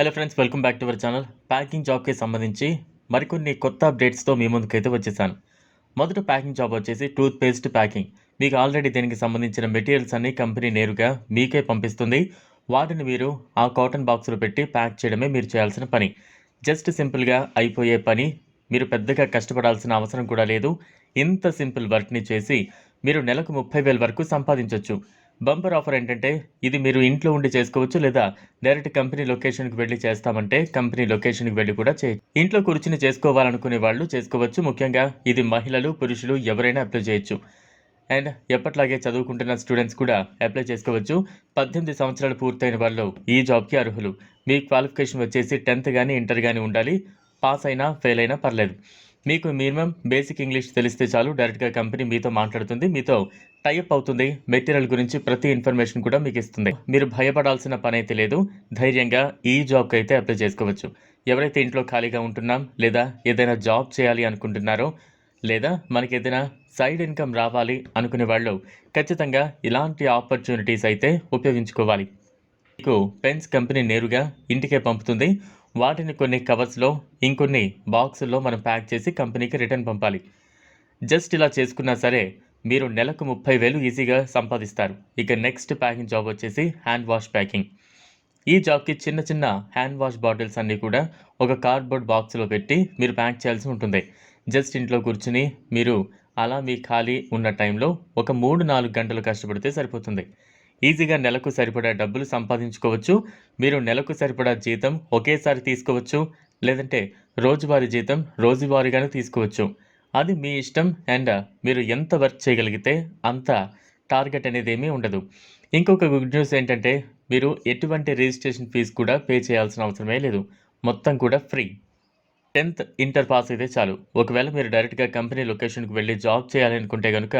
Hello friends, welcome back to our channel. Packing జాబ్‌కి సంబంధించి మరికొన్ని కొత్త అప్డేట్స్‌తో మీ ముందుకైతే వచ్చేసాను. మొదట ప్యాకింగ్ జాబ్ వచ్చేసి టూత్ పేస్ట్ ప్యాకింగ్. మీకు ఆల్రెడీ దీనికి సంబంధించిన మెటీరియల్స్ అన్నీ కంపెనీ నేరుగా మీకే పంపిస్తుంది. వాటిని మీరు ఆ కాటన్ బాక్స్‌లో పెట్టి ప్యాక్ చేయడమే మీరు చేయాల్సిన పని. జస్ట్ సింపుల్‌గా అయిపోయే పని. మీరు పెద్దగా కష్టపడాల్సిన అవసరం కూడా లేదు. ఇంత సింపుల్ వర్క్‌ని చేసి మీరు నెలకు 30,000 వరకు సంపాదించొచ్చు. బంపర్ ఆఫర్ ఏంటంటే, ఇది మీరు ఇంట్లో ఉండి చేసుకోవచ్చు, లేదా డైరెక్ట్ కంపెనీ లొకేషన్‌కి వెళ్లి చేస్తామంటే కంపెనీ లొకేషన్‌కి వెళ్లి కూడా చేయొచ్చు. ఇంట్లో కూర్చొని చేసుకోవాలనుకునే వాళ్ళు చేసుకోవచ్చు. ముఖ్యంగా ఇది మహిళలు, పురుషులు ఎవరైనా అప్లై చేయొచ్చు. అండ్ ఎప్పట్లాగే చదువుకుంటున్న స్టూడెంట్స్ కూడా అప్లై చేసుకోవచ్చు. 18 సంవత్సరాలు పూర్తయిన వాళ్ళు ఈ జాబ్‌కి అర్హులు. మీ క్వాలిఫికేషన్ వచ్చేసి 10థ్ గాని, ఇంటర్ గాని ఉండాలి. పాస్ అయినా, ఫెయిల్ అయినా పర్లేదు. మీకు మినిమమ్ బేసిక్ ఇంగ్లీష్ తెలిస్తే చాలు. డైరెక్ట్‌గా కంపెనీ మీతో మాట్లాడుతుంది. మీతో టై అప్ అవుతుంది. మెటీరియల్ గురించి ప్రతి ఇన్ఫర్మేషన్ కూడా మీకు ఇస్తుంది. మీరు భయపడాల్సిన పనైతే లేదు. ధైర్యంగా ఈ జాబ్‌కైతే అప్లై చేసుకోవచ్చు. ఎవరైతే ఇంట్లో ఖాళీగా ఉంటున్నాం, లేదా ఏదైనా జాబ్ చేయాలి అనుకుంటున్నారో, లేదా మనకేదైనా సైడ్ ఇన్‌కమ్ రావాలి అనుకునే వాళ్ళు ఖచ్చితంగా ఇలాంటి ఆపర్చునిటీస్ అయితే ఉపయోగించుకోవాలి. మీకు పెన్స్ కంపెనీ నేరుగా ఇంటికే పంపుతుంది. వాటిని కొన్ని కవర్స్‌లో, ఇంకొన్ని బాక్సుల్లో మనం ప్యాక్ చేసి కంపెనీకి రిటర్న్ పంపాలి. జస్ట్ ఇలా చేసుకున్నా సరే మీరు నెలకు 30,000 ఈజీగా సంపాదిస్తారు. ఇక నెక్స్ట్ ప్యాకింగ్ జాబ్ వచ్చేసి హ్యాండ్ వాష్ ప్యాకింగ్. ఈ జాబ్‌కి చిన్న చిన్న హ్యాండ్ వాష్ బాటిల్స్ అన్నీ కూడా ఒక కార్డ్‌బోర్డ్ బాక్స్‌లో పెట్టి మీరు ప్యాక్ చేయాల్సి ఉంటుంది. జస్ట్ ఇంట్లో కూర్చొని మీరు అలా మీ ఖాళీ ఉన్న టైంలో ఒక 3, 4 గంటలు కష్టపడితే సరిపోతుంది. ఈజీగా నెలకు సరిపడా డబ్బులు సంపాదించుకోవచ్చు. మీరు నెలకు సరిపడా జీతం ఒకేసారి తీసుకోవచ్చు. లేదంటే రోజువారీ జీతం రోజువారీగానే తీసుకోవచ్చు. అది మీ ఇష్టం. అండ్ మీరు ఎంత వర్క్ చేయగలిగితే అంత టార్గెట్ అనేదేమీ ఉండదు. ఇంకొక గుడ్ న్యూస్ ఏంటంటే, మీరు ఎటువంటి రిజిస్ట్రేషన్ ఫీజు కూడా పే చేయాల్సిన అవసరమే లేదు. మొత్తం కూడా ఫ్రీ. 10థ్, ఇంటర్ పాస్ అయితే చాలు. ఒకవేళ మీరు డైరెక్ట్‌గా కంపెనీ లొకేషన్‌కి వెళ్లి జాబ్ చేయాలనుకుంటే గనుక,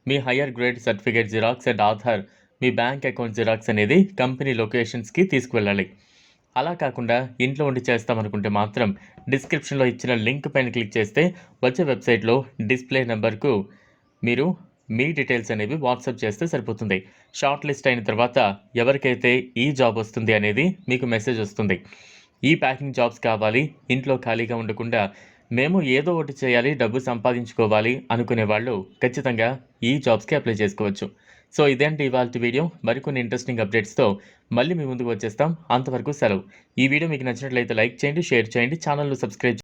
మీ higher grade certificate xerox and Aadhaar, మీ బ్యాంక్ అకౌంట్ జిరాక్స్ అనేది కంపెనీ లొకేషన్స్‌కి తీసుకువెళ్ళాలి. అలా కాకుండా ఇంట్లో ఉండి చేస్తామనుకుంటే మాత్రం డిస్క్రిప్షన్‌లో ఇచ్చిన లింక్ పైన క్లిక్ చేస్తే వచ్చే వెబ్‌సైట్‌లో డిస్‌ప్లే నంబర్‌కు మీరు మీ డీటెయిల్స్ అనేవి వాట్సాప్ చేస్తే సరిపోతుంది. షార్ట్ లిస్ట్ అయిన తర్వాత ఎవరికైతే ఈ జాబ్ వస్తుంది అనేది మీకు మెసేజ్ వస్తుంది. ఈ ప్యాకింగ్ జాబ్స్ కావాలి, ఇంట్లో ఖాళీగా ఉండకుండా మేము ఏదో ఒకటి చేయాలి, డబ్బు సంపాదించుకోవాలి అనుకునే వాళ్ళు ఖచ్చితంగా ఈ జాబ్స్‌కి అప్లై చేసుకోవచ్చు. సో ఇదేంటి ఇవాల్టి వీడియో. మరికొన్ని ఇంట్రెస్టింగ్ అప్డేట్స్‌తో మళ్ళీ మీ ముందుకు వచ్చేస్తాం. అంతవరకు సెలవు. ఈ వీడియో మీకు నచ్చినట్లయితే లైక్ చేయండి, షేర్ చేయండి, ఛానల్‌ను సబ్స్క్రైబ్